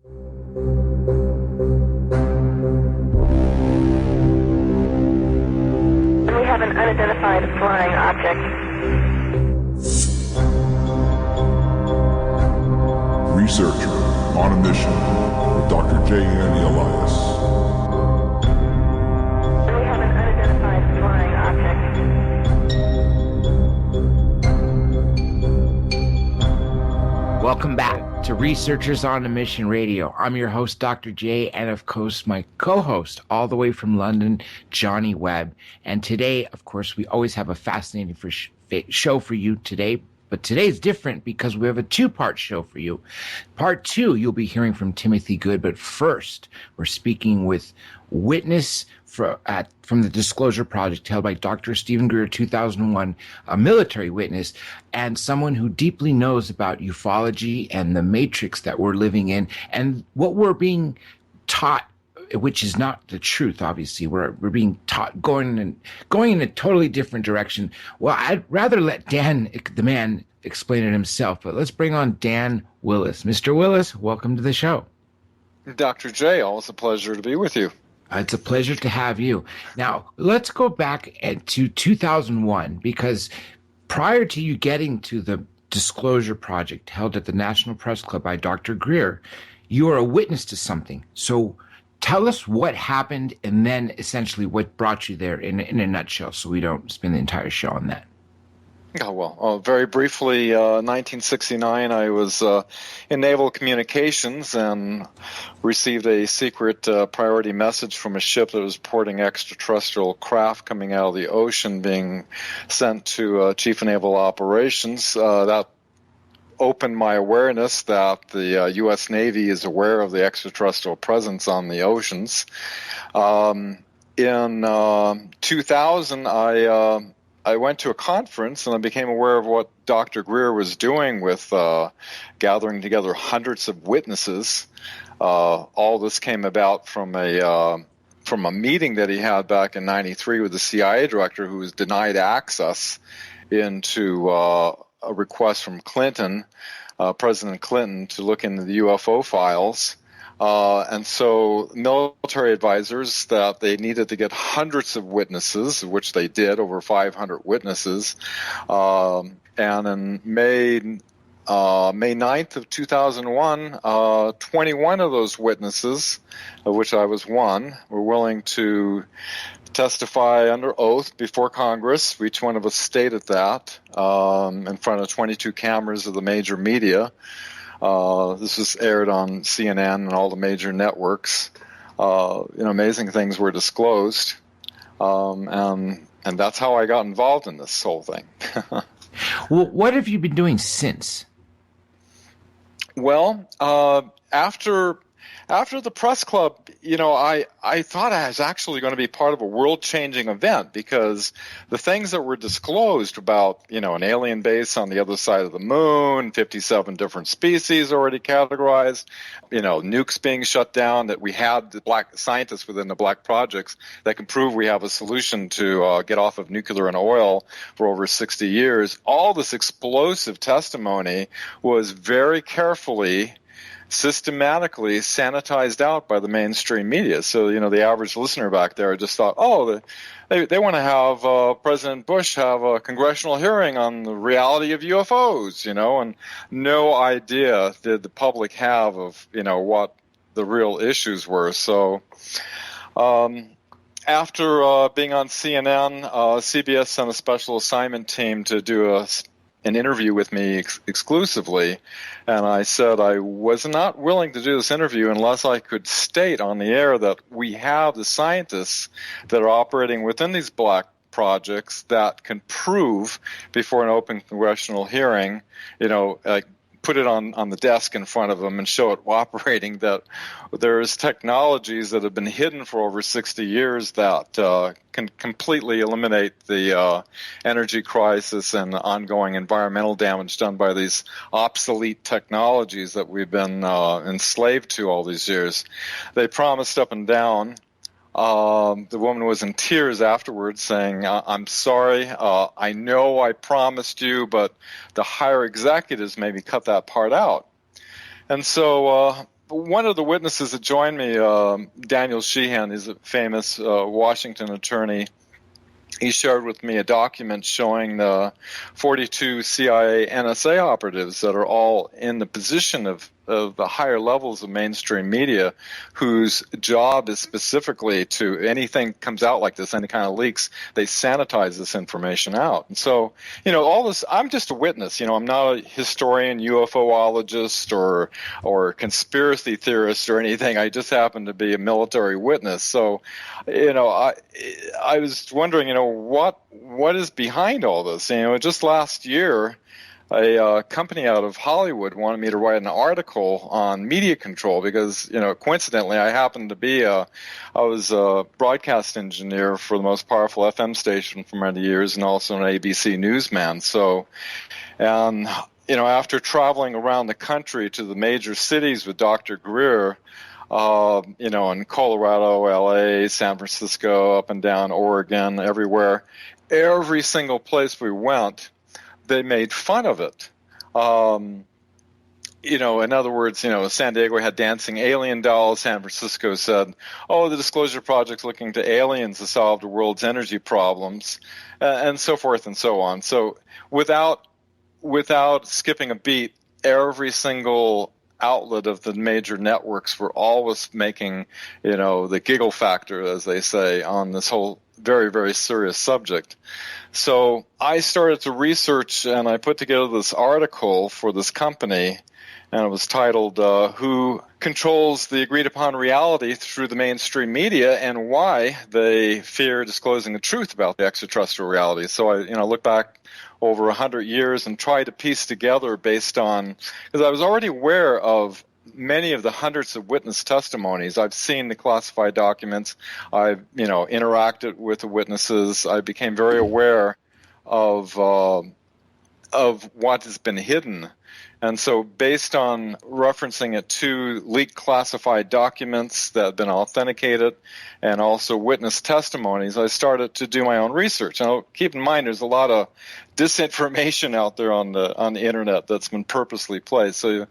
We have an unidentified flying object. Researcher on a mission with Dr. J.N. Elias. We have an unidentified flying object. Welcome back to Researchers on a Mission Radio. I'm your host, Dr. J, and of course, my co-host all the way from London, Johnny Webb. And today, of course, we always have a fascinating show for you today. But today's different because we have a two-part show for you. Part 2, you'll be hearing from Timothy Good. But first, we're speaking with witness from the Disclosure Project held by Dr. Stephen Greer, 2001, a military witness, and someone who deeply knows about ufology and the matrix that we're living in and what we're being taught, which is not the truth, obviously. We're being taught going in a totally different direction. Well, I'd rather let Dan, the man, explain it himself, but let's bring on Dan Willis. Mr. Willis, welcome to the show. Dr. J, always a pleasure to be with you. It's a pleasure to have you. Now, let's go back to 2001, because prior to you getting to the Disclosure Project held at the National Press Club by Dr. Greer, you were a witness to something. So tell us what happened and then essentially what brought you there in a nutshell so we don't spend the entire show on that. Oh, well, very briefly, 1969, I was in naval communications and received a secret priority message from a ship that was reporting extraterrestrial craft coming out of the ocean being sent to Chief of Naval Operations. That opened my awareness that the U.S. Navy is aware of the extraterrestrial presence on the oceans. In 2000, I went to a conference and I became aware of what Dr. Greer was doing with gathering together hundreds of witnesses. All this came about from a meeting that he had back in '93 with the CIA director, who was denied access into a request from Clinton, President Clinton, to look into the UFO files. And so military advisors that they needed to get hundreds of witnesses, which they did, over 500 witnesses. And in May 9th of 2001, 21 of those witnesses, of which I was one, were willing to testify under oath before Congress. Each one of us stated that in front of 22 cameras of the major media. This was aired on CNN and all the major networks. Amazing things were disclosed, and that's how I got involved in this whole thing. Well, what have you been doing since? Well, after the press club, I thought I was actually going to be part of a world-changing event, because the things that were disclosed about, an alien base on the other side of the moon, 57 different species already categorized, nukes being shut down, that we had the black scientists within the black projects that can prove we have a solution to get off of nuclear and oil for over 60 years. All this explosive testimony was very carefully, systematically sanitized out by the mainstream media. So, the average listener back there just thought, they want to have President Bush have a congressional hearing on the reality of UFOs, and no idea did the public have of, what the real issues were. So, after being on CNN, CBS sent a special assignment team to do an interview with me exclusively, and I said I was not willing to do this interview unless I could state on the air that we have the scientists that are operating within these black projects that can prove before an open congressional hearing, put it on the desk in front of them and show it operating, that there's technologies that have been hidden for over 60 years that can completely eliminate the energy crisis and the ongoing environmental damage done by these obsolete technologies that we've been enslaved to all these years. They promised up and down. The woman was in tears afterwards, saying, I'm sorry, I know I promised you, but the higher executives maybe cut that part out. And so one of the witnesses that joined me, Daniel Sheehan, is a famous Washington attorney. He shared with me a document showing the 42 CIA NSA operatives that are all in the position of the higher levels of mainstream media, whose job is specifically to, anything comes out like this, any kind of leaks, they sanitize this information out. And so, all this, I'm just a witness. I'm not a historian, UFOologist, or conspiracy theorist or anything. I just happen to be a military witness. So, I was wondering, what is behind all this? Just last year, a company out of Hollywood wanted me to write an article on media control because, coincidentally, I was a broadcast engineer for the most powerful FM station for many years and also an ABC newsman. So, after traveling around the country to the major cities with Dr. Greer, in Colorado, LA, San Francisco, up and down Oregon, everywhere, every single place we went, they made fun of it. In other words, San Diego had dancing alien dolls. San Francisco said, the Disclosure Project's looking to aliens to solve the world's energy problems, and so forth and so on. So without skipping a beat, every single outlet of the major networks were always making, the giggle factor, as they say, on this whole very, very serious subject. So I started to research, and I put together this article for this company, and it was titled, Who Controls the Agreed Upon Reality Through the Mainstream Media and Why They Fear Disclosing the Truth About the Extraterrestrial Reality. So I look back over 100 years and try to piece together based on, because I was already aware of many of the hundreds of witness testimonies. I've seen the classified documents. I've, interacted with the witnesses. I became very aware of what has been hidden. And so based on referencing it to leaked classified documents that have been authenticated and also witness testimonies, I started to do my own research. Now, keep in mind, there's a lot of disinformation out there on the internet that's been purposely placed. So,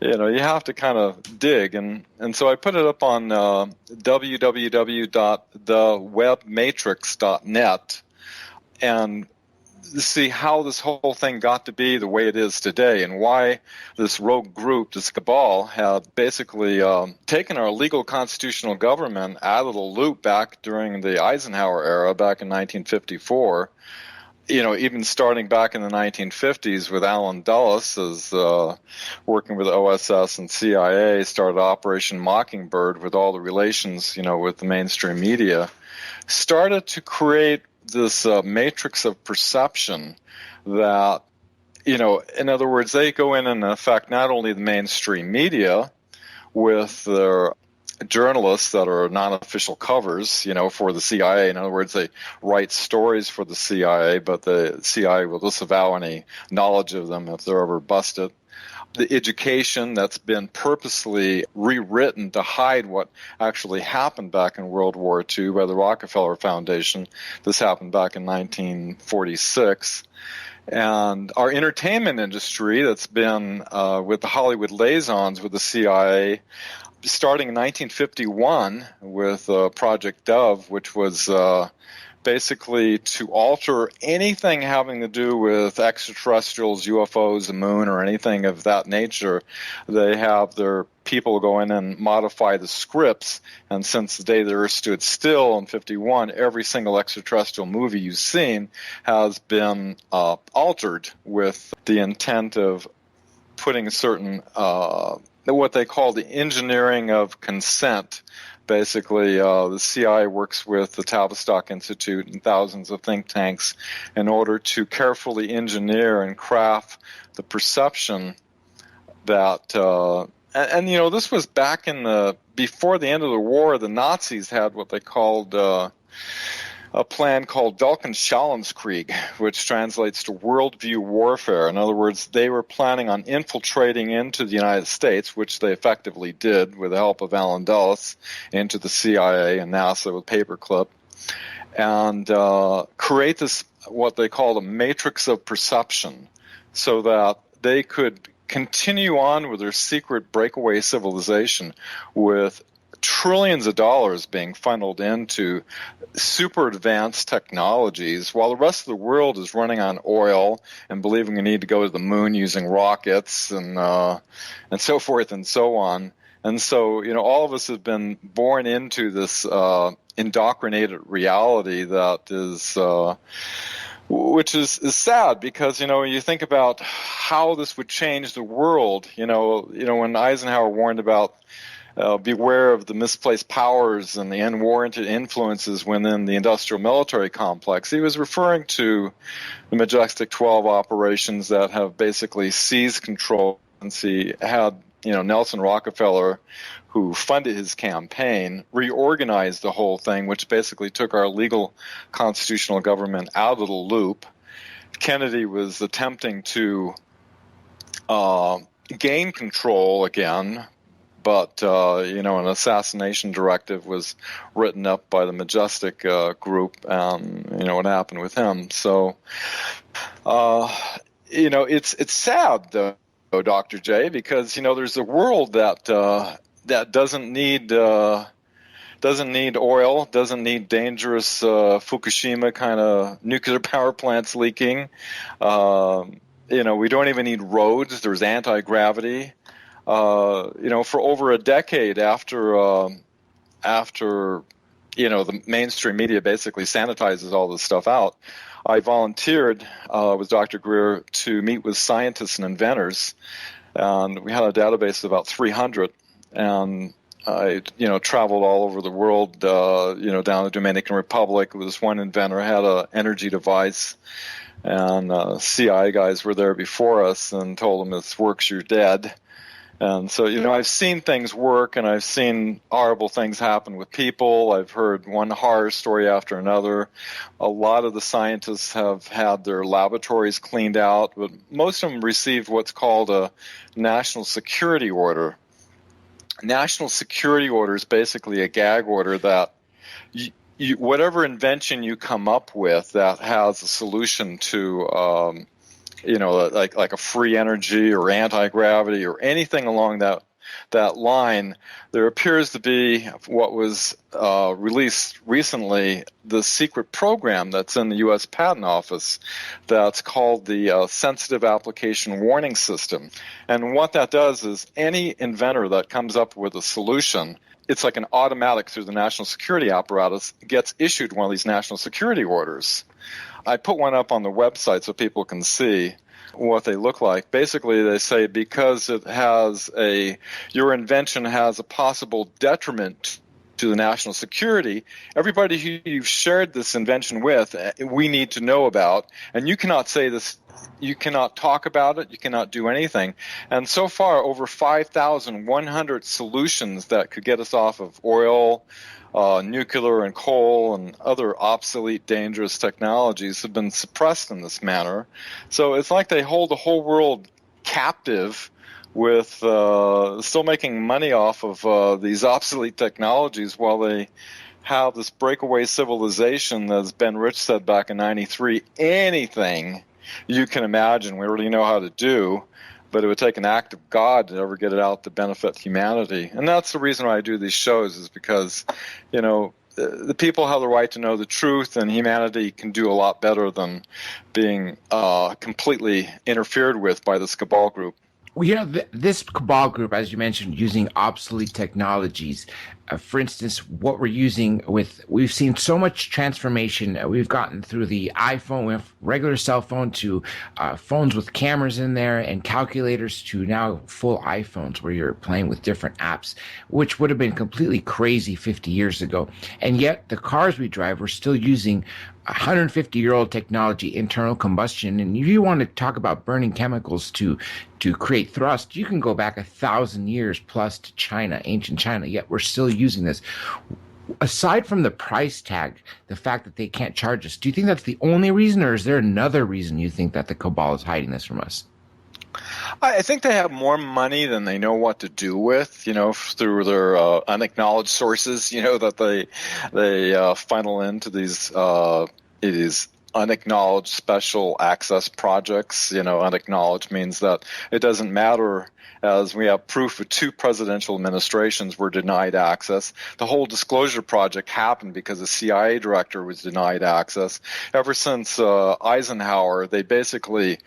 you have to kind of dig. And so I put it up on www.thewebmatrix.net and see how this whole thing got to be the way it is today and why this rogue group, this cabal, had basically taken our legal constitutional government out of the loop back during the Eisenhower era back in 1954. Even starting back in the 1950s with Allen Dulles as working with OSS and CIA, started Operation Mockingbird with all the relations, with the mainstream media, started to create this matrix of perception that, in other words, they go in and affect not only the mainstream media with their journalists that are non-official covers, for the CIA. In other words, they write stories for the CIA, but the CIA will disavow any knowledge of them if they're ever busted. The education that's been purposely rewritten to hide what actually happened back in World War II by the Rockefeller Foundation. This happened back in 1946. And our entertainment industry that's been with the Hollywood liaisons with the CIA, starting in 1951 with Project Dove, which was basically to alter anything having to do with extraterrestrials, UFOs, the moon, or anything of that nature. They have their people go in and modify the scripts, and since the day the Earth stood still in 51, every single extraterrestrial movie you've seen has been altered with the intent of putting a certain what they call the engineering of consent. Basically, the CIA works with the Tavistock Institute and thousands of think tanks in order to carefully engineer and craft the perception that, this was back in before the end of the war, the Nazis had what they called a plan called Weltanschauungskrieg, which translates to worldview warfare. In other words, they were planning on infiltrating into the United States, which they effectively did with the help of Allen Dulles, into the CIA and NASA with paperclip, and create this, what they called a matrix of perception, so that they could continue on with their secret breakaway civilization with trillions of dollars being funneled into super advanced technologies while the rest of the world is running on oil and believing we need to go to the moon using rockets and so forth and so on. And so, all of us have been born into this indoctrinated reality that is which is sad because, when you think about how this would change the world, when Eisenhower warned about beware of the misplaced powers and the unwarranted influences within the industrial military complex, he was referring to the Majestic 12 operations that have basically seized control. And he had, Nelson Rockefeller, who funded his campaign, reorganized the whole thing, which basically took our legal constitutional government out of the loop. Kennedy was attempting to gain control again, but, an assassination directive was written up by the Majestic group, what happened with him. So, it's sad, though, Dr. J, because, there's a world that doesn't need oil, doesn't need dangerous Fukushima kind of nuclear power plants leaking. We don't even need roads. There's anti-gravity. For over a decade after the mainstream media basically sanitizes all this stuff out, I volunteered with Dr. Greer to meet with scientists and inventors, and we had a database of about 300. And I, traveled all over the world, down the Dominican Republic. This one inventor had an energy device, and CI guys were there before us and told him, "This works, you're dead." And so, I've seen things work, and I've seen horrible things happen with people. I've heard one horror story after another. A lot of the scientists have had their laboratories cleaned out, but most of them received what's called a national security order. National security order is basically a gag order that whatever invention you come up with that has a solution to like a free energy or anti-gravity or anything along that line, there appears to be what was released recently, the secret program that's in the U.S. Patent Office that's called the Sensitive Application Warning System. And what that does is any inventor that comes up with a solution, it's like an automatic through the national security apparatus, gets issued one of these national security orders. I put one up on the website so people can see what they look like. Basically, they say because your invention has a possible detriment to the national security, everybody who you've shared this invention with, we need to know about, and you cannot say this, you cannot talk about it, you cannot do anything. And so far, over 5,100 solutions that could get us off of oil, nuclear and coal and other obsolete, dangerous technologies have been suppressed in this manner. So it's like they hold the whole world captive with still making money off of these obsolete technologies while they have this breakaway civilization, as Ben Rich said back in 93, anything you can imagine we already know how to do, but it would take an act of God to ever get it out to benefit humanity. And that's the reason why I do these shows, is because, the people have the right to know the truth, and humanity can do a lot better than being completely interfered with by this cabal group. Well, this cabal group, as you mentioned, using obsolete technologies. For instance, what we've seen so much transformation. We've gotten through the iPhone, we have regular cell phone, to phones with cameras in there and calculators, to now full iPhones where you're playing with different apps, which would have been completely crazy 50 years ago. And yet the cars we drive, we're still using 150-year-old technology, internal combustion. And if you want to talk about burning chemicals to create thrust, you can go back 1,000 years plus to China, ancient China, yet we're still using this. Aside from the price tag, the fact that they can't charge us, do you think that's the only reason, or is there another reason you think that the cabal is hiding this from us? I think they have more money than they know what to do with, through their unacknowledged sources, that they funnel into these unacknowledged special access projects. Unacknowledged means that it doesn't matter, as we have proof of 2 presidential administrations were denied access. The whole disclosure project happened because a CIA director was denied access. Ever since Eisenhower, they basically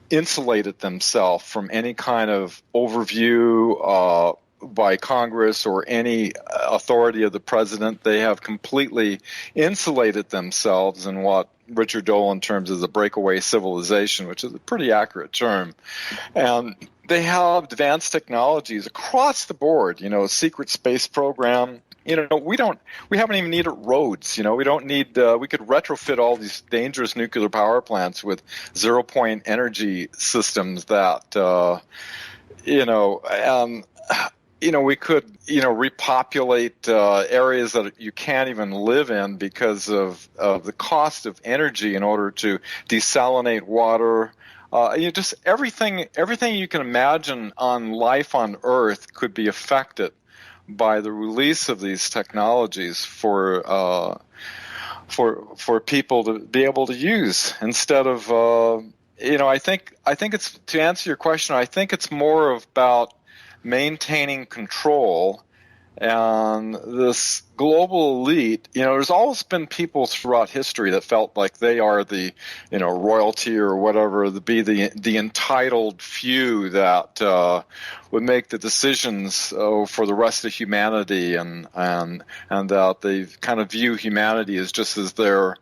insulated themselves from any kind of overview by Congress or any authority of the president. They have completely insulated themselves in what Richard Dolan terms as a breakaway civilization, which is a pretty accurate term. And they have advanced technologies across the board, a secret space program. We haven't even needed roads. We don't need, we could retrofit all these dangerous nuclear power plants with 0-point energy systems that, we could, repopulate areas that you can't even live in because of the cost of energy in order to desalinate water. Just everything you can imagine on life on Earth could be affected by the release of these technologies for people to be able to use instead of I think it's, to answer your question, I think it's more about maintaining control. And this global elite, there's always been people throughout history that felt like they are the, royalty or whatever, the entitled few that would make the decisions for the rest of humanity, and that they kind of view humanity as just as their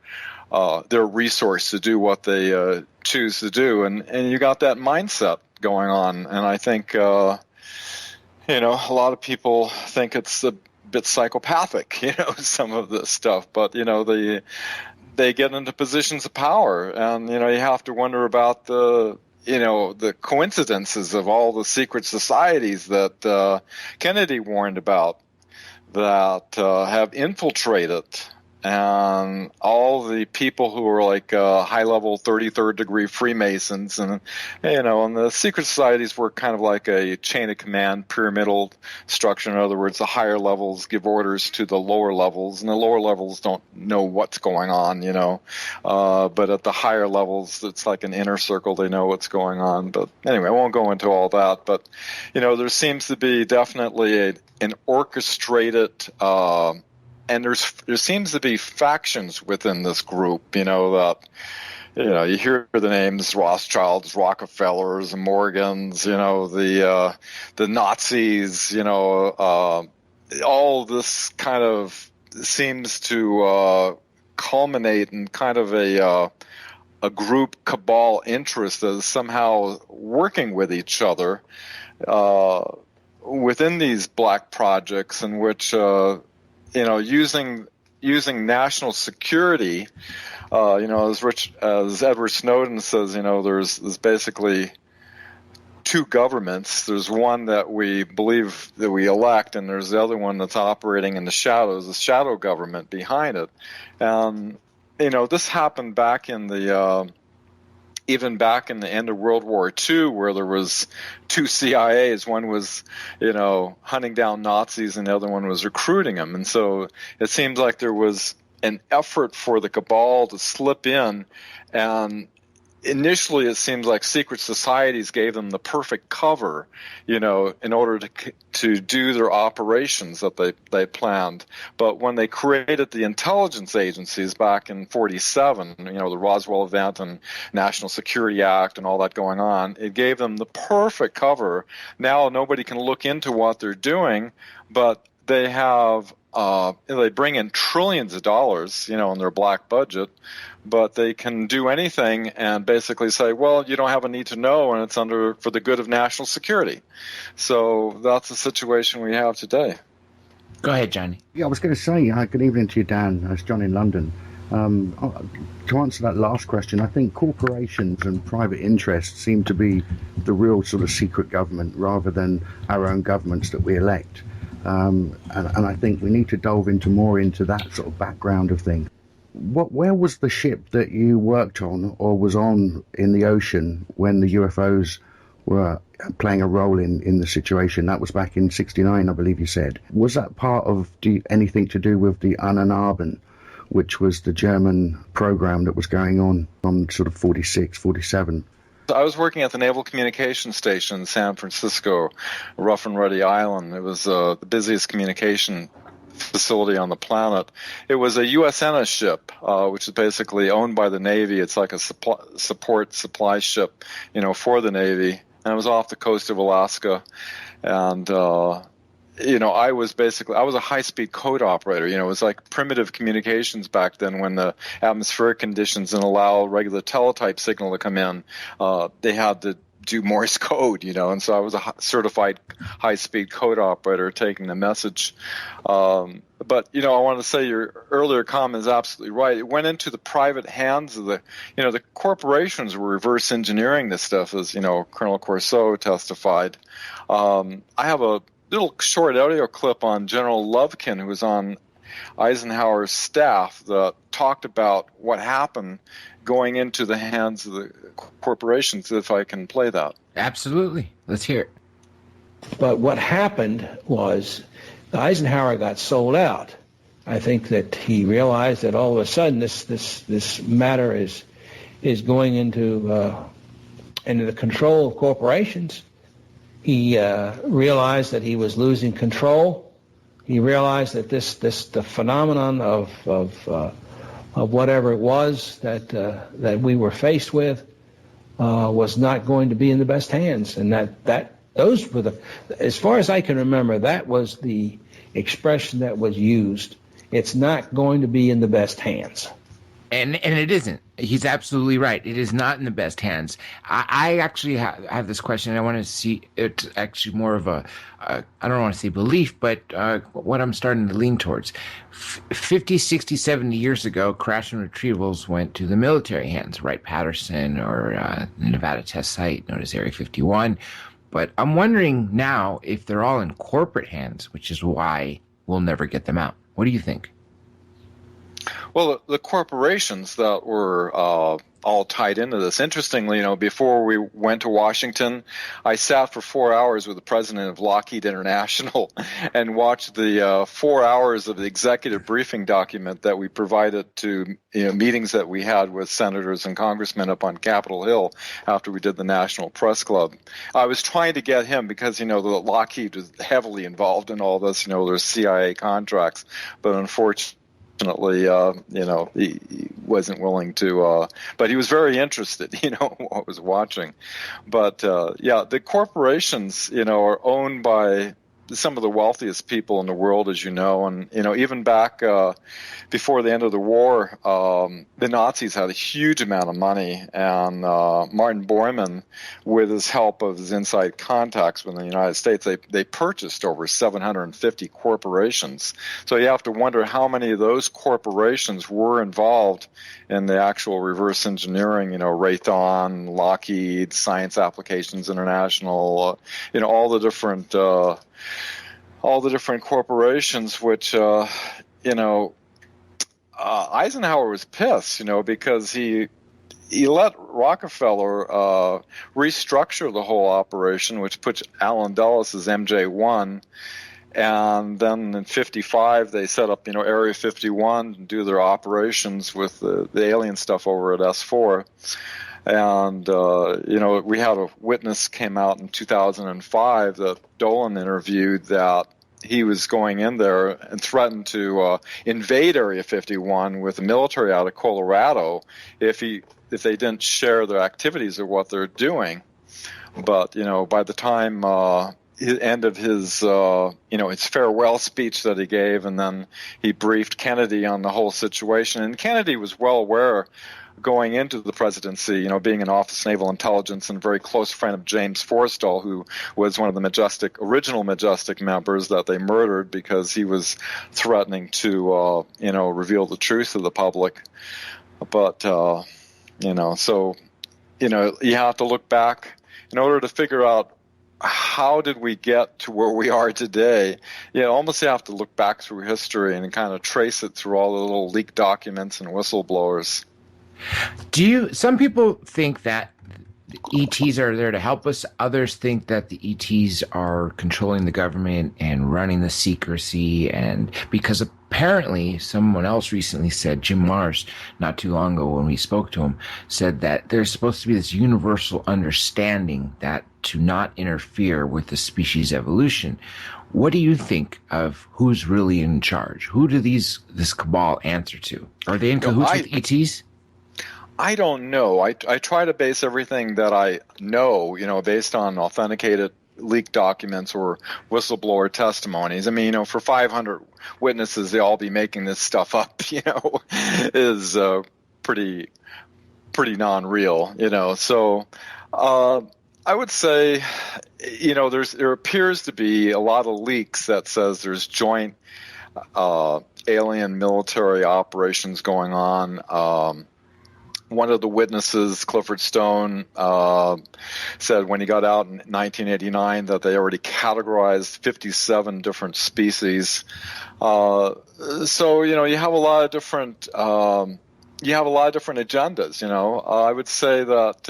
resource to do what they choose to do, and you got that mindset going on, and I think. A lot of people think it's a bit psychopathic, some of this stuff, but, they get into positions of power, and, you have to wonder about the coincidences of all the secret societies that Kennedy warned about that have infiltrated, and all the people who are like high-level 33rd degree Freemasons, and and the secret societies were kind of like a chain of command pyramidal structure. In other words, the higher levels give orders to the lower levels, and the lower levels don't know what's going on, but at the higher levels, it's like an inner circle. They know what's going on. But anyway, I won't go into all that. But there seems to be definitely an orchestrated and there seems to be factions within this group, that, you hear the names Rothschilds, Rockefellers, Morgans, the Nazis, all this kind of seems to culminate in kind of a group cabal interest that is somehow working with each other within these black projects, in which using national security, as Edward Snowden says, there's basically 2 governments. There's one that we believe that we elect, and there's the other one that's operating in the shadows, the shadow government behind it. And this happened back in the even back in the end of World War II, where there was 2 CIAs. One was, hunting down Nazis, and the other one was recruiting them. And so it seems like there was an effort for the cabal to slip in, and initially it seems like secret societies gave them the perfect cover, in order to do their operations that they planned. But when they created the intelligence agencies back in 1947, the Roswell event and National Security Act and all that going on, it gave them the perfect cover. Now nobody can look into what they're doing, but they have they bring in trillions of dollars, in their black budget, but they can do anything and basically say, well, you don't have a need to know, and it's for the good of national security. So that's the situation we have today. Go ahead, Johnny. Yeah, I was going to say, good evening to you, Dan. It's John in London. To answer that last question, I think corporations and private interests seem to be the real sort of secret government rather than our own governments that we elect. And I think we need to delve more into that sort of background of things. Where was the ship that you worked on or was on in the ocean when the UFOs were playing a role in the situation? That was back in 1969, I believe you said. Was that part of anything to do with the Ananaban, which was the German program that was going on from sort of 46, 47. I was working at the Naval Communications Station in San Francisco, Rough and Ready Island. It was the busiest communication facility on the planet. It was a USNS ship, which is basically owned by the Navy. It's like a supply ship, for the Navy. And it was off the coast of Alaska. And, I was a high-speed code operator. It was like primitive communications back then when the atmospheric conditions didn't allow regular teletype signal to come in. They had to do Morse code, and so I was a certified high-speed code operator taking the message. But, I want to say your earlier comment is absolutely right. It went into the private hands of the corporations were reverse engineering this stuff, as, Colonel Corso testified. I have a little short audio clip on General Lovekin, who was on Eisenhower's staff, that talked about what happened going into the hands of the corporations, if I can play that. Absolutely. Let's hear it. But what happened was Eisenhower got sold out. I think that he realized that all of a sudden this matter is going into the control of corporations. He realized that he was losing control. He realized that the phenomenon of whatever it was that we were faced with was not going to be in the best hands, and that those were as far as I can remember, that was the expression that was used. It's not going to be in the best hands. And it isn't. He's absolutely right. It is not in the best hands. I actually have this question, and I want to see it's actually more of a, I don't want to say belief, but what I'm starting to lean towards. 50, 60, 70 years ago, crash and retrievals went to the military hands, Wright-Patterson or the Nevada test site known as Area 51. But I'm wondering now if they're all in corporate hands, which is why we'll never get them out. What do you think? Well, the corporations that were all tied into this. Interestingly, before we went to Washington, I sat for 4 hours with the president of Lockheed International and watched the 4 hours of the executive briefing document that we provided to meetings that we had with senators and congressmen up on Capitol Hill after we did the National Press Club. I was trying to get him because, the Lockheed was heavily involved in all this, there's CIA contracts, but unfortunately, he wasn't willing to, but he was very interested, what was watching. But, the corporations, are owned by some of the wealthiest people in the world, as you know, and, even back before the end of the war, the Nazis had a huge amount of money, and Martin Bormann, with his help of his inside contacts within the United States, they purchased over 750 corporations. So you have to wonder how many of those corporations were involved in the actual reverse engineering, Raytheon, Lockheed, Science Applications International, all the different corporations, which, Eisenhower was pissed, because he let Rockefeller restructure the whole operation, which puts Allen Dulles as MJ1. And then in 55, they set up, Area 51 to do their operations with the alien stuff over at S4. And, we had a witness came out in 2005 that Dolan interviewed that he was going in there and threatened to invade Area 51 with the military out of Colorado if they didn't share their activities or what they're doing. But, by the time end of his his farewell speech that he gave, and then he briefed Kennedy on the whole situation. And Kennedy was well aware going into the presidency, being an Office of Naval Intelligence and a very close friend of James Forrestal, who was one of the original Majestic members that they murdered because he was threatening to, reveal the truth to the public. But, so, you have to look back in order to figure out how did we get to where we are today. Almost you have to look back through history and kind of trace it through all the little leaked documents and whistleblowers. Some people think that the ETs are there to help us. Others think that the ETs are controlling the government and running the secrecy, and because apparently someone else recently said, Jim Mars, not too long ago when we spoke to him, said that there's supposed to be this universal understanding that to not interfere with the species evolution. What do you think of who's really in charge? Who do this cabal answer to? Are they in cahoots with ETs? I don't know. I try to base everything that I know, based on authenticated leaked documents or whistleblower testimonies. I mean, for 500 witnesses, they all be making this stuff up, is pretty non-real, So I would say, there appears to be a lot of leaks that says there's joint alien military operations going on. One of the witnesses, Clifford Stone, said when he got out in 1989 that they already categorized 57 different species. So you have a lot of different agendas. I would say that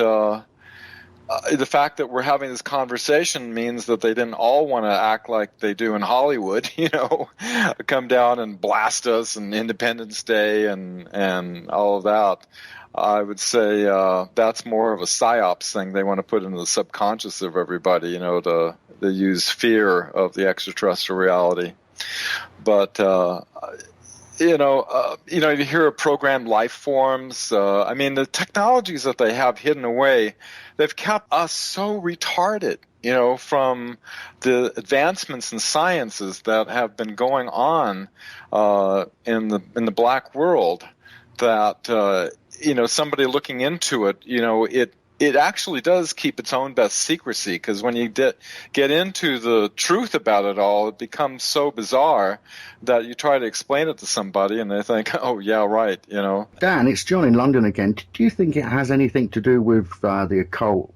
the fact that we're having this conversation means that they didn't all want to act like they do in Hollywood, come down and blast us and Independence Day and all of that. I would say that's more of a psyops thing they want to put into the subconscious of everybody, to use fear of the extraterrestrial reality. But you hear of programmed life forms. The technologies that they have hidden away, they've kept us so retarded, from the advancements in sciences that have been going on in the black world, that somebody looking into it, it actually does keep its own best secrecy, because when you get into the truth about it all, it becomes so bizarre that you try to explain it to somebody and they think, oh, yeah, right, Dan, it's John in London again. Do you think it has anything to do with the occult,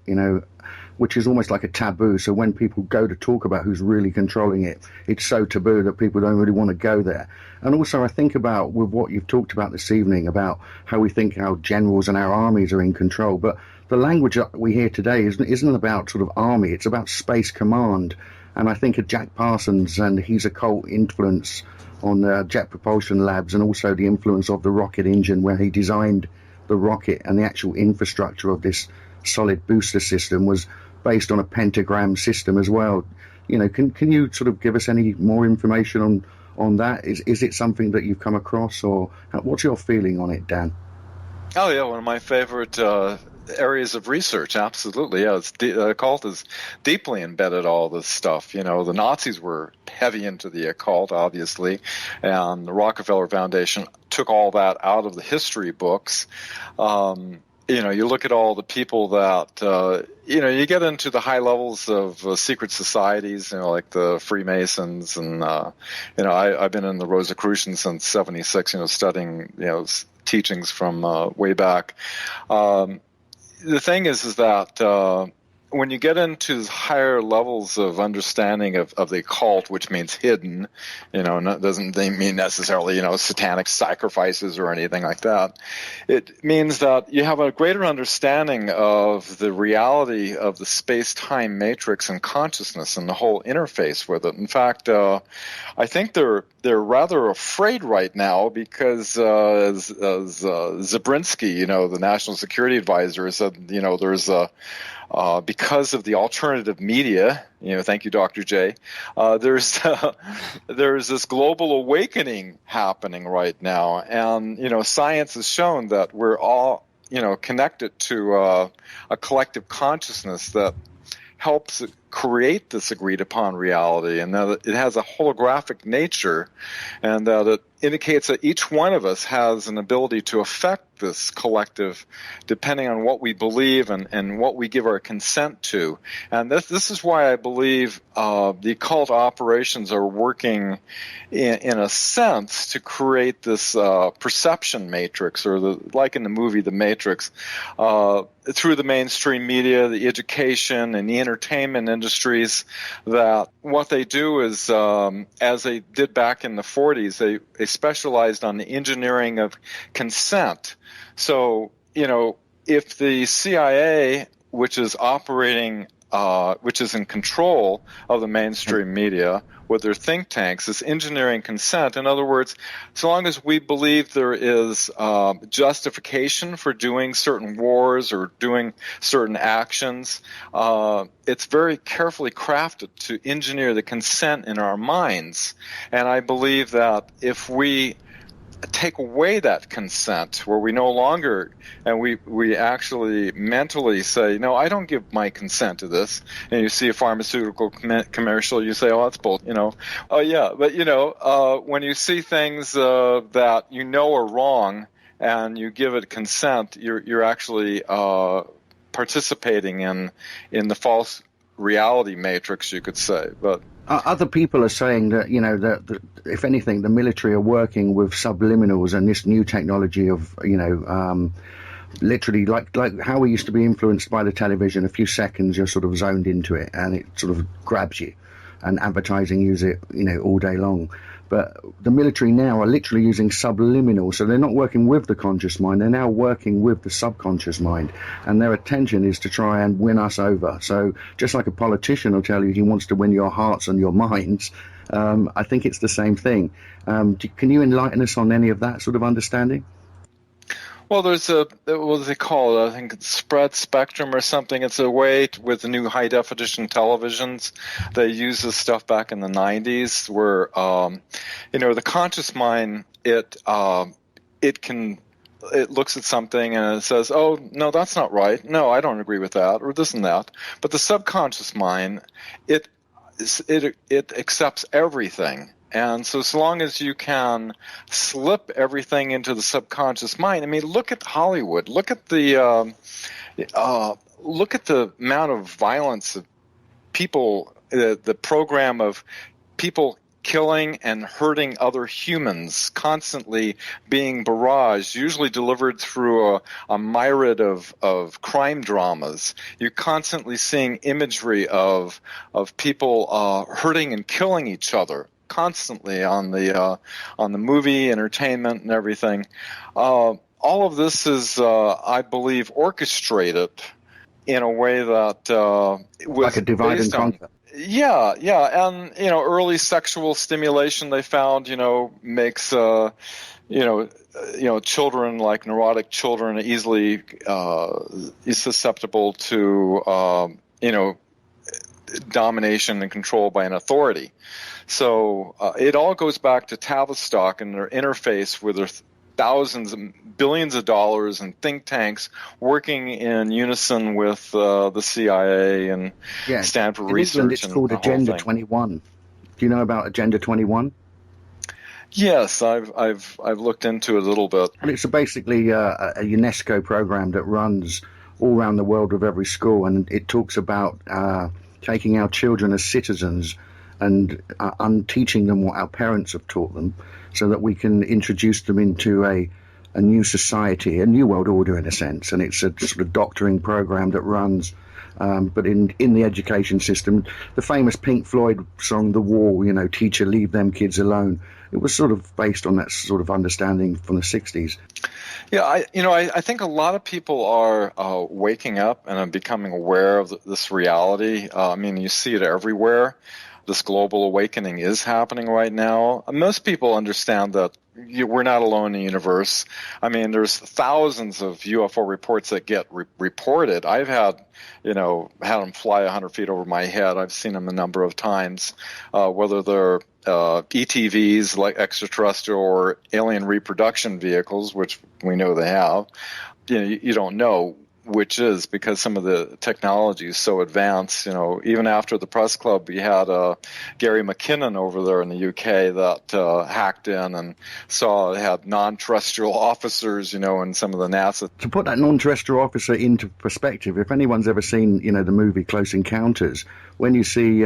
which is almost like a taboo? So when people go to talk about who's really controlling it, it's so taboo that people don't really want to go there. And also I think about with what you've talked about this evening, about how we think our generals and our armies are in control. But the language that we hear today isn't about sort of army, it's about space command. And I think of Jack Parsons and his occult influence on Jet Propulsion Labs, and also the influence of the rocket engine, where he designed the rocket, and the actual infrastructure of this solid booster system was based on a pentagram system as well. Can you sort of give us any more information on that? Is it something that you've come across, or what's your feeling on it, Dan? Oh yeah, one of my favorite areas of research. Absolutely, yeah. The occult is deeply embedded all this stuff. The Nazis were heavy into the occult, obviously, and the Rockefeller Foundation took all that out of the history books. You look at all the people that, you get into the high levels of secret societies, like the Freemasons, and, I've been in the Rosicrucians since 76, studying, teachings from way back. The thing is that when you get into higher levels of understanding of the occult, which means hidden, doesn't mean necessarily, satanic sacrifices or anything like that. It means that you have a greater understanding of the reality of the space-time matrix and consciousness and the whole interface with it. In fact, I think they're rather afraid right now because as Zabrinsky, the National Security Advisor, said, there's because of the alternative media, thank you, Dr. J, there's this global awakening happening right now. And, science has shown that we're all, connected to a collective consciousness that helps create this agreed upon reality, and that it has a holographic nature, and that it indicates that each one of us has an ability to affect this collective depending on what we believe and what we give our consent to. And this is why I believe the occult operations are working in a sense to create this perception matrix, or like in the movie The Matrix, through the mainstream media, the education, and the entertainment industries, that what they do is, as they did back in the 40s, they specialized on the engineering of consent. So, if the CIA, which is operating, which is in control of the mainstream media, with their think tanks is engineering consent. In other words, so long as we believe there is justification for doing certain wars or doing certain actions, it's very carefully crafted to engineer the consent in our minds. And I believe that if we take away that consent, where we no longer, and we actually mentally say, no, I don't give my consent to this, and you see a pharmaceutical commercial, you say, oh, that's bull, oh yeah, but when you see things that you know are wrong and you give it consent, you're actually participating in the false reality matrix, you could say. But other people are saying that, that if anything, the military are working with subliminals and this new technology of, literally like how we used to be influenced by the television. A few seconds, you're sort of zoned into it and it sort of grabs you, and advertising use it, all day long. But the military now are literally using subliminal, so they're not working with the conscious mind, they're now working with the subconscious mind, and their intention is to try and win us over. So just like a politician will tell you he wants to win your hearts and your minds, I think it's the same thing. Can you enlighten us on any of that sort of understanding? Well, there's what do they call it? I think it's spread spectrum or something. It's a way with the new high-definition televisions. They used this stuff back in the 90s where, the conscious mind, it looks at something and it says, oh, no, that's not right. No, I don't agree with that, or this and that. But the subconscious mind, it accepts everything. And so long as you can slip everything into the subconscious mind, I mean, look at Hollywood. Look at the amount of violence of people, the program of people killing and hurting other humans, constantly being barraged, usually delivered through a myriad of crime dramas. You're constantly seeing imagery of people hurting and killing each other constantly on the movie, entertainment, and everything. All of this is, I believe, orchestrated in a way that was like a divide and conquer. Yeah, and early sexual stimulation they found, makes children, like neurotic children, easily susceptible to domination and control by an authority. So it all goes back to Tavistock and their interface with their thousands and billions of dollars and think tanks working in unison with the CIA and Stanford Research. It's called Agenda 21. Do you know about Agenda 21? Yes, I've looked into it a little bit. And it's basically a UNESCO program that runs all around the world with every school, and it talks about taking our children as citizens and unteaching them what our parents have taught them, so that we can introduce them into a new society, a new world order in a sense. And it's a sort of doctoring program that runs, but in the education system. The famous Pink Floyd song, The Wall, teacher, leave them kids alone. It was sort of based on that sort of understanding from the 60s. Yeah, I think a lot of people are waking up and are becoming aware of this reality. You see it everywhere. This global awakening is happening right now. Most people understand that we're not alone in the universe. There's thousands of UFO reports that get reported. I've had them fly 100 feet over my head. I've seen them a number of times, whether they're ETVs, like extraterrestrial, or alien reproduction vehicles, which we know they have. You don't know which is, because some of the technology is so advanced. Even after the press club, we had Gary McKinnon over there in the UK that hacked in and saw it had non-terrestrial officers, in some of the NASA. To put that non-terrestrial officer into perspective, if anyone's ever seen, the movie Close Encounters, when you see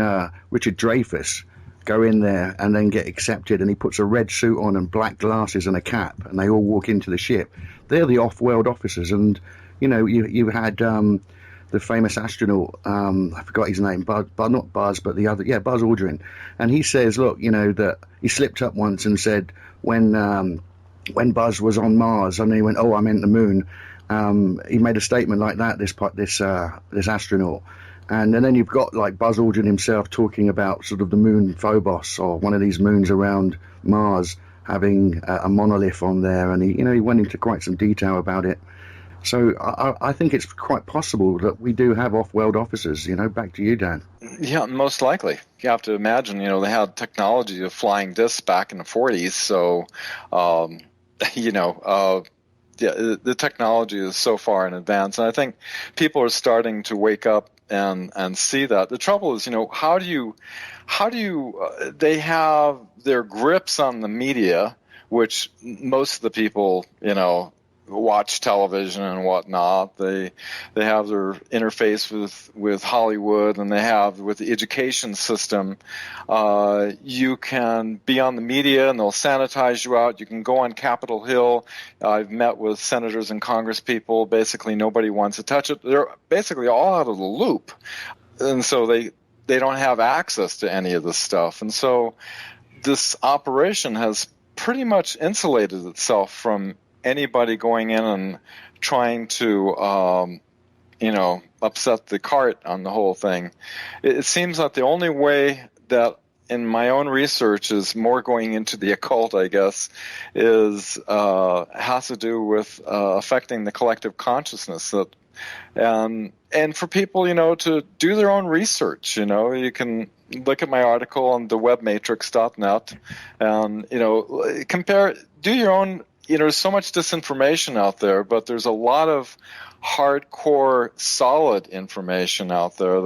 Richard Dreyfuss go in there and then get accepted, and he puts a red suit on and black glasses and a cap, and they all walk into the ship, they're the off-world officers. And you had the famous astronaut, I forgot his name, not Buzz, but the other, Buzz Aldrin. And he says, look, that he slipped up once and said when Buzz was on Mars, and he went, oh, I meant the moon. He made a statement like that, this astronaut. And then you've got like Buzz Aldrin himself talking about sort of the moon Phobos, or one of these moons around Mars, having a monolith on there, and he went into quite some detail about it. So I think it's quite possible that we do have off-world officers. Back to you, Dan. Yeah, most likely. You have to imagine, they had technology of flying discs back in the 40s, so the technology is so far in advance, and I think people are starting to wake up and see that. The trouble is, how do you they have their grips on the media, which most of the people, watch television and whatnot. They have their interface with Hollywood, and they have with the education system. You can be on the media and they'll sanitize you out. You can go on Capitol Hill. I've met with senators and Congress people. Basically, nobody wants to touch it. They're basically all out of the loop, and so they don't have access to any of this stuff. And so this operation has pretty much insulated itself from anybody going in and trying to, upset the cart on the whole thing. It seems that the only way that, in my own research, is more going into the occult, I guess, has to do with affecting the collective consciousness. And for people, to do their own research. You can look at my article on thewebmatrix.net and, do your own. There's so much disinformation out there, but there's a lot of hardcore, solid information out there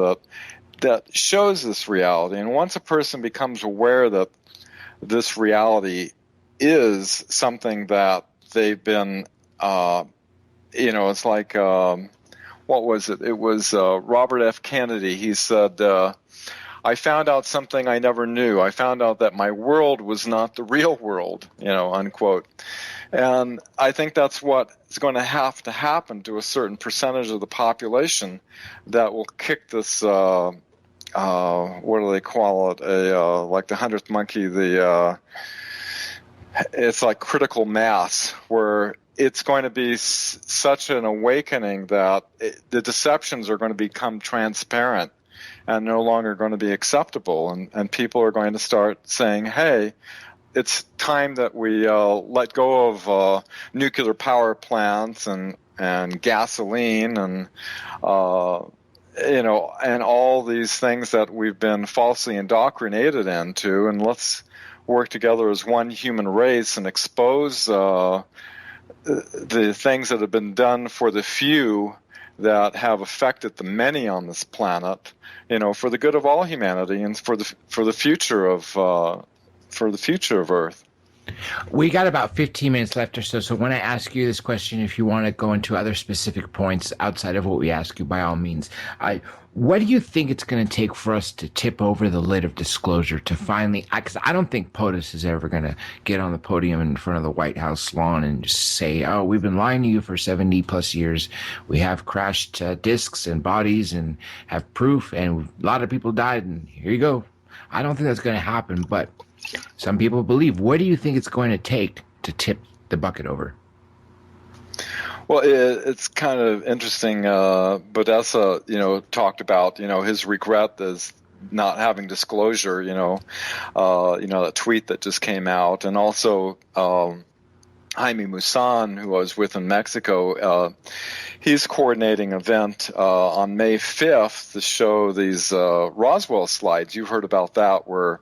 that shows this reality. And once a person becomes aware that this reality is something that they've been, it's like, what was it? It was Robert F. Kennedy. He said, I found out something I never knew. I found out that my world was not the real world, unquote. And I think that's what is going to have to happen to a certain percentage of the population that will kick this, what do they call it? Like the 100th monkey, it's like critical mass, where it's going to be such an awakening that the deceptions are going to become transparent and no longer going to be acceptable. And people are going to start saying, hey, it's time that we let go of nuclear power plants and gasoline and, and all these things that we've been falsely indoctrinated into, and let's work together as one human race and expose the things that have been done for the few that have affected the many on this planet, for the good of all humanity and for the future of Earth. We got about 15 minutes left or so. So when I ask you this question, if you want to go into other specific points outside of what we ask you, by all means, what do you think it's going to take for us to tip over the lid of disclosure to finally, because I don't think POTUS is ever going to get on the podium in front of the White House lawn and just say, oh, we've been lying to you for 70 plus years. We have crashed discs and bodies and have proof, and a lot of people died, and here you go. I don't think that's going to happen, but some people believe. What do you think it's going to take to tip the bucket over? Well, it's kind of interesting. Bodessa, talked about, his regret is not having disclosure, that tweet that just came out. And also, Jaime Maussan, who I was with in Mexico, he's coordinating an event on May 5th to show these Roswell slides. You've heard about that, where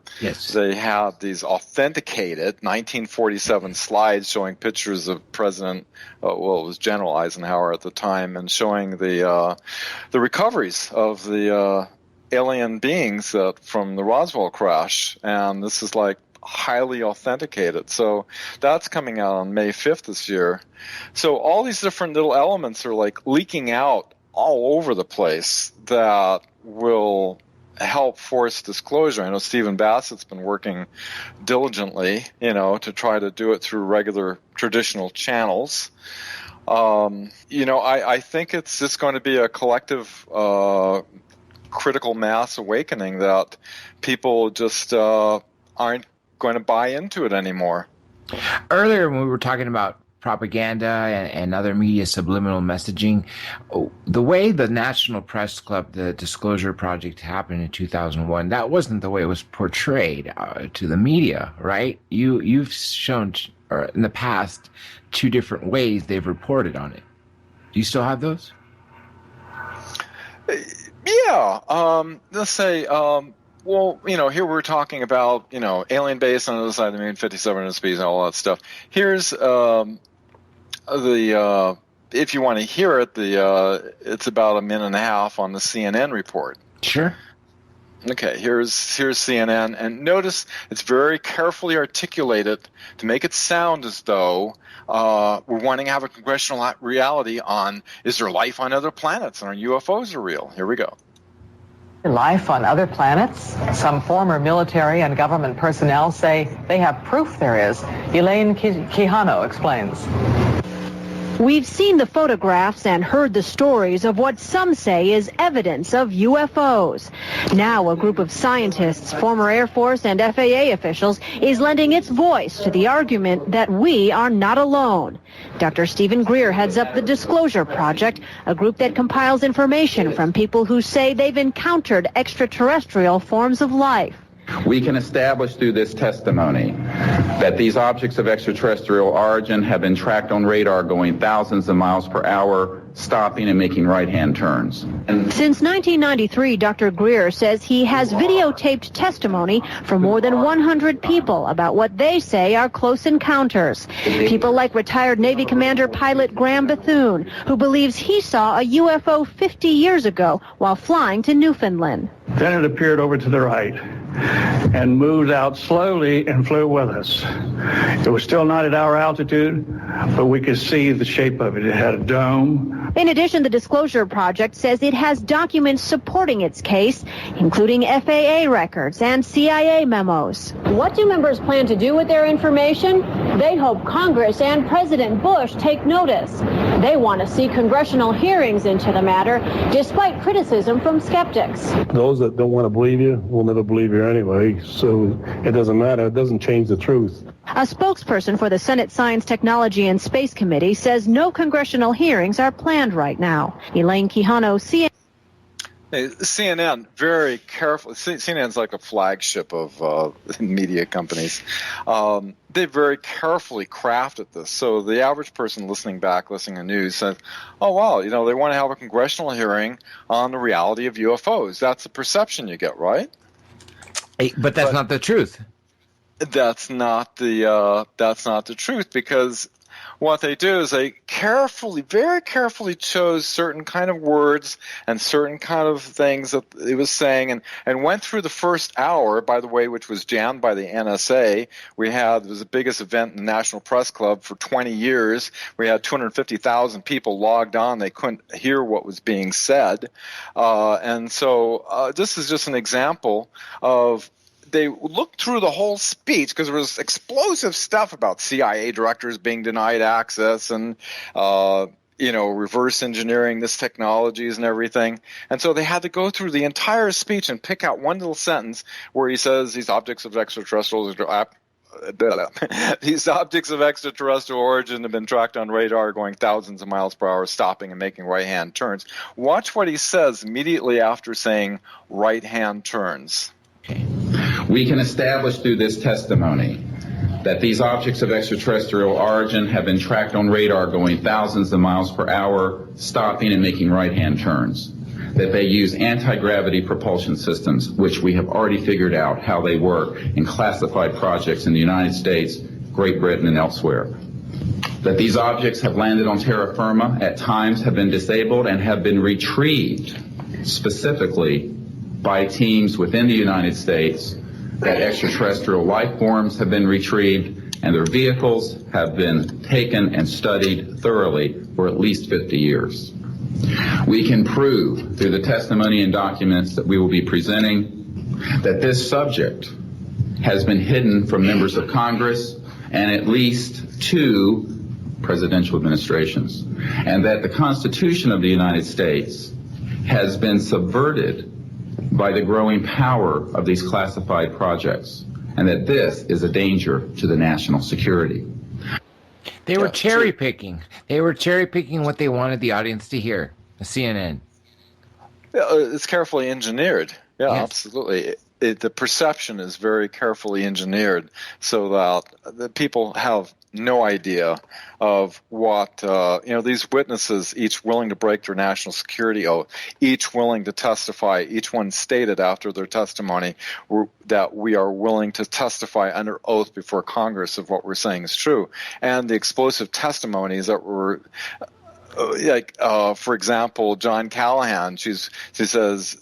they have these authenticated 1947 slides showing pictures of President, it was General Eisenhower at the time, and showing the recoveries of the alien beings from the Roswell crash. And this is like highly authenticated. So that's coming out on May 5th this year. So all these different little elements are like leaking out all over the place that will help force disclosure. I know Stephen Bassett's been working diligently, to try to do it through regular traditional channels. I think it's just going to be a collective critical mass awakening that people just aren't going to buy into it anymore. Earlier when we were talking about propaganda and other media subliminal messaging. The way the National Press Club, the Disclosure Project, happened in 2001, that wasn't the way it was portrayed to the media, right? You've shown in the past 2 different ways they've reported on it. Do you still have those? Yeah. Let's say, well, here we're talking about, alien base on the other side of the moon, 57 speeds and all that stuff. Here's if you want to hear it, it's about a minute and a half on the CNN report. Sure. Okay, here's CNN, and notice it's very carefully articulated to make it sound as though we're wanting to have a congressional reality on, is there life on other planets and are UFOs are real? Here we go. Life on other planets? Some former military and government personnel say they have proof there is. Elaine Quijano explains. We've seen the photographs and heard the stories of what some say is evidence of UFOs. Now a group of scientists, former Air Force and FAA officials, is lending its voice to the argument that we are not alone. Dr. Stephen Greer heads up the Disclosure Project, a group that compiles information from people who say they've encountered extraterrestrial forms of life. We can establish through this testimony that these objects of extraterrestrial origin have been tracked on radar going thousands of miles per hour, stopping and making right-hand turns. Since 1993, Dr. Greer says he has videotaped testimony from more than 100 people about what they say are close encounters. People like retired Navy Commander pilot Graham Bethune, who believes he saw a UFO 50 years ago while flying to Newfoundland. Then it appeared over to the right and moved out slowly and flew with us. It was still not at our altitude, but we could see the shape of it. It had a dome. In addition, the Disclosure Project says it has documents supporting its case, including FAA records and CIA memos. What do members plan to do with their information? They hope Congress and President Bush take notice. They want to see congressional hearings into the matter, despite criticism from skeptics. Those that don't want to believe you will never believe you anyway, so it doesn't matter. It doesn't change the truth. A spokesperson for the Senate Science, Technology, and Space Committee says no congressional hearings are planned right now. Elaine Quijano, CNN. CNN, very careful. CNN's like a flagship of media companies. They very carefully crafted this. So the average person listening to news says, oh, wow, they want to have a congressional hearing on the reality of UFOs. That's the perception you get, right? But that's not the truth. That's not the truth, because what they do is they very carefully chose certain kind of words and certain kind of things that it was saying, and went through the first hour, by the way, which was jammed by the NSA. It was the biggest event in the National Press Club for 20 years. We had 250,000 people logged on. They couldn't hear what was being said. And so this is just an example of they looked through the whole speech, because there was explosive stuff about CIA directors being denied access and, reverse engineering this technologies and everything. And so they had to go through the entire speech and pick out one little sentence where he says these objects of extraterrestrial origin have been tracked on radar going thousands of miles per hour, stopping and making right-hand turns. Watch what he says immediately after saying right-hand turns. We can establish through this testimony that these objects of extraterrestrial origin have been tracked on radar going thousands of miles per hour, stopping and making right-hand turns, that they use anti-gravity propulsion systems, which we have already figured out how they work in classified projects in the United States, Great Britain, and elsewhere, that these objects have landed on terra firma, at times have been disabled, and have been retrieved specifically by teams within the United States, that extraterrestrial life forms have been retrieved and their vehicles have been taken and studied thoroughly for at least 50 years. We can prove through the testimony and documents that we will be presenting that this subject has been hidden from members of Congress and at least 2 presidential administrations, and that the Constitution of the United States has been subverted by the growing power of these classified projects, and that this is a danger to the national security. They were cherry picking. They were cherry picking what they wanted the audience to hear. The CNN. Yeah, it's carefully engineered. Yeah, Yes. absolutely. The perception is very carefully engineered so that the people have no idea of what, these witnesses, each willing to break their national security oath, each willing to testify, each one stated after their testimony that we are willing to testify under oath before Congress of what we're saying is true. And the explosive testimonies that were for example, John Callahan, she says,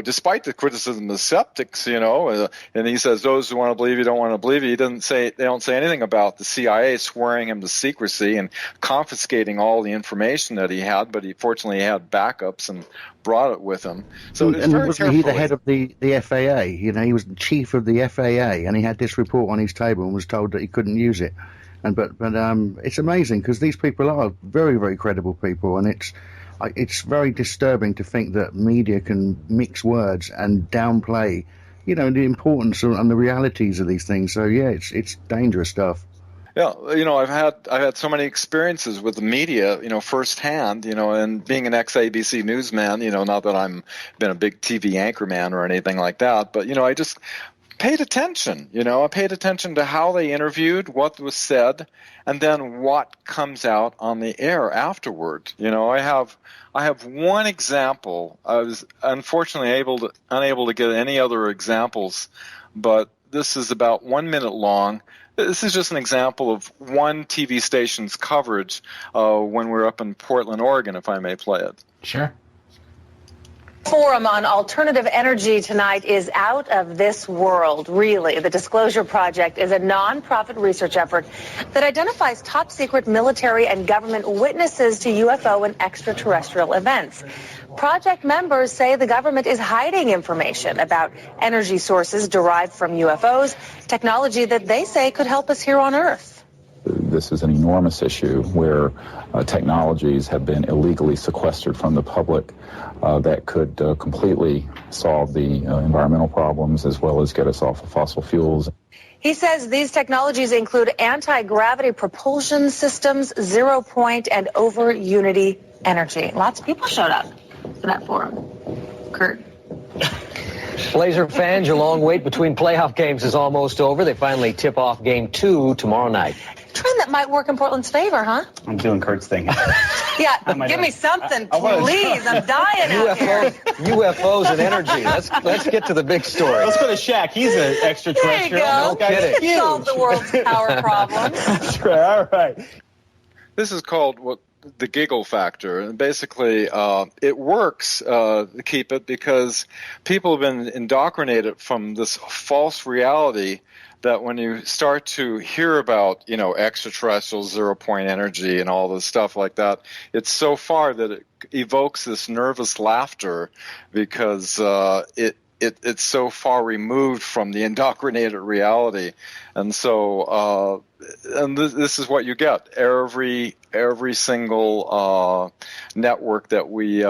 despite the criticism of skeptics, and he says those who want to believe you don't want to believe you. They don't say anything about the CIA swearing him to secrecy and confiscating all the information that he had, but he fortunately had backups and brought it with him. So it's and very wasn't he the head of the FAA? He was the chief of the FAA, and he had this report on his table and was told that he couldn't use it. But it's amazing because these people are very, very credible people, and it's very disturbing to think that media can mix words and downplay, the importance and the realities of these things. So yeah, it's dangerous stuff. Yeah, I've had so many experiences with the media, firsthand, and being an ex-ABC newsman, not that I'm been a big TV anchorman or anything like that, but I just paid attention. I paid attention to how they interviewed, what was said, and then what comes out on the air afterward. I have one example. I was unfortunately unable to get any other examples, but this is about 1 minute long. This is just an example of one TV station's coverage when we're up in Portland, Oregon, if I may play it. Sure. Forum on alternative energy tonight is out of this world, really. The Disclosure Project is a nonprofit research effort that identifies top secret military and government witnesses to UFO and extraterrestrial events. Project members say the government is hiding information about energy sources derived from UFOs, technology that they say could help us here on Earth. This is an enormous issue where technologies have been illegally sequestered from the public that could completely solve the environmental problems as well as get us off of fossil fuels. He says these technologies include anti-gravity propulsion systems, zero-point and over-unity energy. Lots of people showed up for that forum. Kurt. Blazer fans, your long wait between playoff games is almost over. They finally tip off Game 2 tomorrow night. Trend that might work in Portland's favor, huh? I'm doing Kurt's thing. Yeah, give me something, please. I'm dying out here. UFOs and energy. Let's get to the big story. Let's go to Shaq. He's an extraterrestrial. There you go. No kidding. He can solve the world's power problems. That's right. All right. This is called the giggle factor, and basically it works to keep it because people have been indoctrinated from this false reality that when you start to hear about, extraterrestrial zero-point energy and all this stuff like that, it's so far that it evokes this nervous laughter because it's so far removed from the indoctrinated reality. And so this is what you get. Every single network that we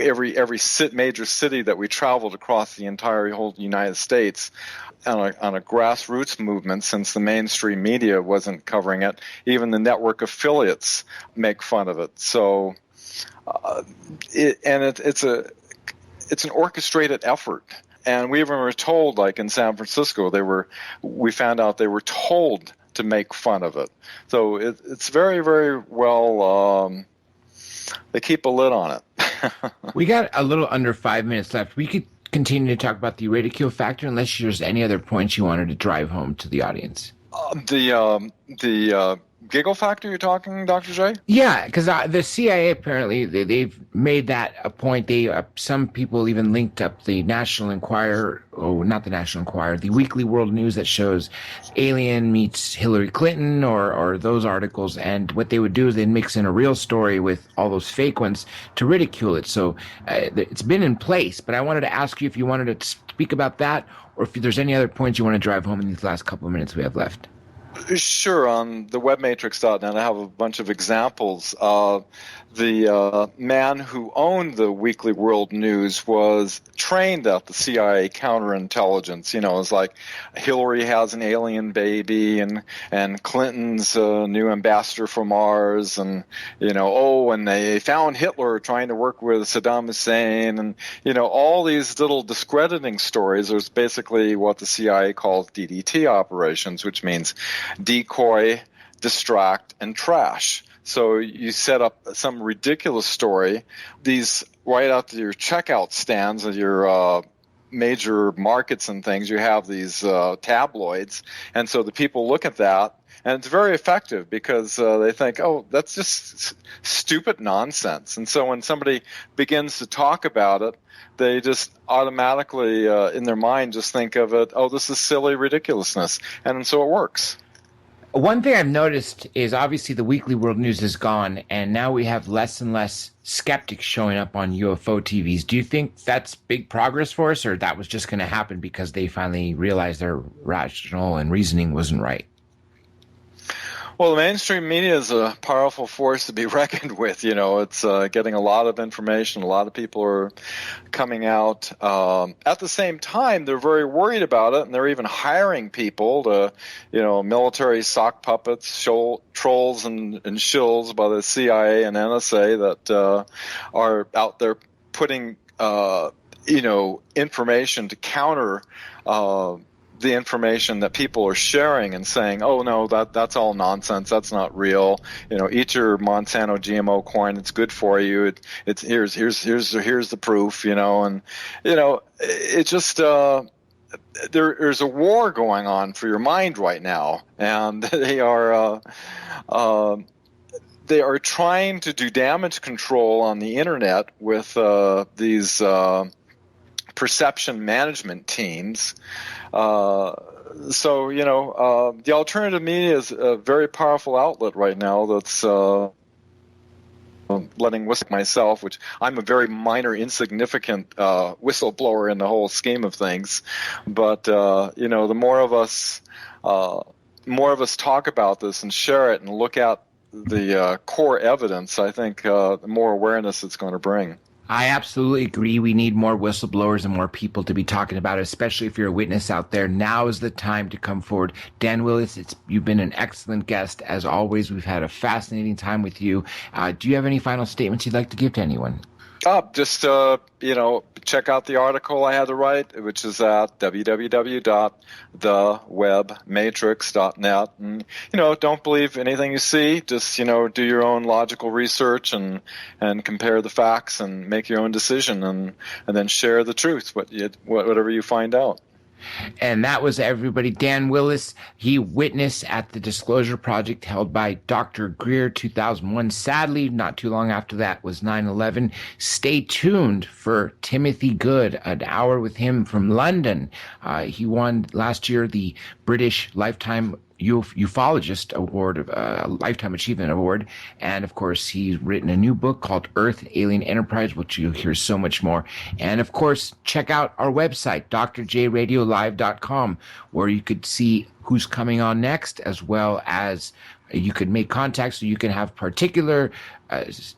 every major city that we traveled across the entire whole United States on a grassroots movement, since the mainstream media wasn't covering it, even the network affiliates make fun of it. So it's an orchestrated effort. And we even were told, like in San Francisco, we found out they were told to make fun of it. So it's very, very well, they keep a lid on it. We got a little under 5 minutes left. We could continue to talk about the ridicule factor unless there's any other points you wanted to drive home to the audience. The giggle factor you're talking, Dr. J? Yeah, because the CIA apparently they've made that a point. Some people even linked up the National Enquirer, not the National Enquirer, the Weekly World News that shows alien meets Hillary Clinton or those articles. And what they would do is they'd mix in a real story with all those fake ones to ridicule it. So it's been in place. But I wanted to ask you if you wanted to speak about that or if there's any other points you want to drive home in these last couple of minutes we have left. Sure. On the webmatrix.net, I have a bunch of examples. The man who owned the Weekly World News was trained at the CIA counterintelligence. You know, it's like Hillary has an alien baby, and Clinton's a new ambassador for Mars, and, you know, and they found Hitler trying to work with Saddam Hussein, and, you know, all these little discrediting stories. There's basically what the CIA calls DDT operations, which means decoy, distract, and trash. So you set up some ridiculous story, these right out to your checkout stands at your major markets and things. You have these tabloids, and so the people look at that, and it's very effective because they think, oh, that's just stupid nonsense. And so when somebody begins to talk about it, they just automatically in their mind just think of it, oh, this is silly ridiculousness, and so it works. One thing I've noticed is obviously the Weekly World News is gone, and now we have less and less skeptics showing up on UFO TVs. Do you think that's big progress for us, or that was just going to happen because they finally realized their rational and reasoning wasn't right? Well, the mainstream media is a powerful force to be reckoned with. You know, it's getting a lot of information. A lot of people are coming out. At the same time, they're very worried about it, and they're even hiring people to, you know, military sock puppets, trolls and shills by the CIA and NSA that are out there putting, you know, information to counter the information that people are sharing and saying, oh, no, that's all nonsense. That's not real. You know, eat your Monsanto GMO corn. It's good for you. It's here's the proof, you know, and, you know, it just, there's a war going on for your mind right now. And they are trying to do damage control on the internet with these perception management teams. So, you know, the alternative media is a very powerful outlet right now that's letting whistle myself, which I'm a very minor, insignificant whistleblower in the whole scheme of things. But, you know, the more of us talk about this and share it and look at the core evidence, I think the more awareness it's going to bring. I absolutely agree. We need more whistleblowers and more people to be talking about it, especially if you're a witness out there. Now is the time to come forward. Dan Willis, you've been an excellent guest. As always, we've had a fascinating time with you. Do you have any final statements you'd like to give to anyone? Just, you know, check out the article I had to write, which is at www.thewebmatrix.net. And, you know, don't believe anything you see. Just, you know, do your own logical research and compare the facts and make your own decision and then share the truth, whatever you find out. And that was everybody. Dan Willis, he witnessed at the Disclosure Project held by Dr. Greer 2001. Sadly, not too long after that was 9/11. Stay tuned for Timothy Good, an hour with him from London. He won last year the British Lifetime Ufologist Award, Lifetime Achievement Award. And of course, he's written a new book called Earth Alien Enterprise, which you'll hear so much more. And of course, check out our website, drjradiolive.com, where you could see who's coming on next, as well as you could make contact so you can have particular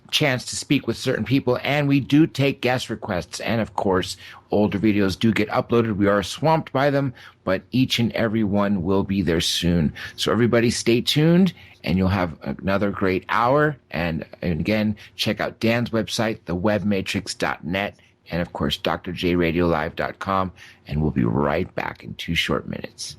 chance to speak with certain people. And we do take guest requests. And of course, older videos do get uploaded. We are swamped by them, but each and every one will be there soon. So everybody stay tuned, and you'll have another great hour. And again, check out Dan's website, thewebmatrix.net, and of course, drjradiolive.com. And we'll be right back in 2 short minutes.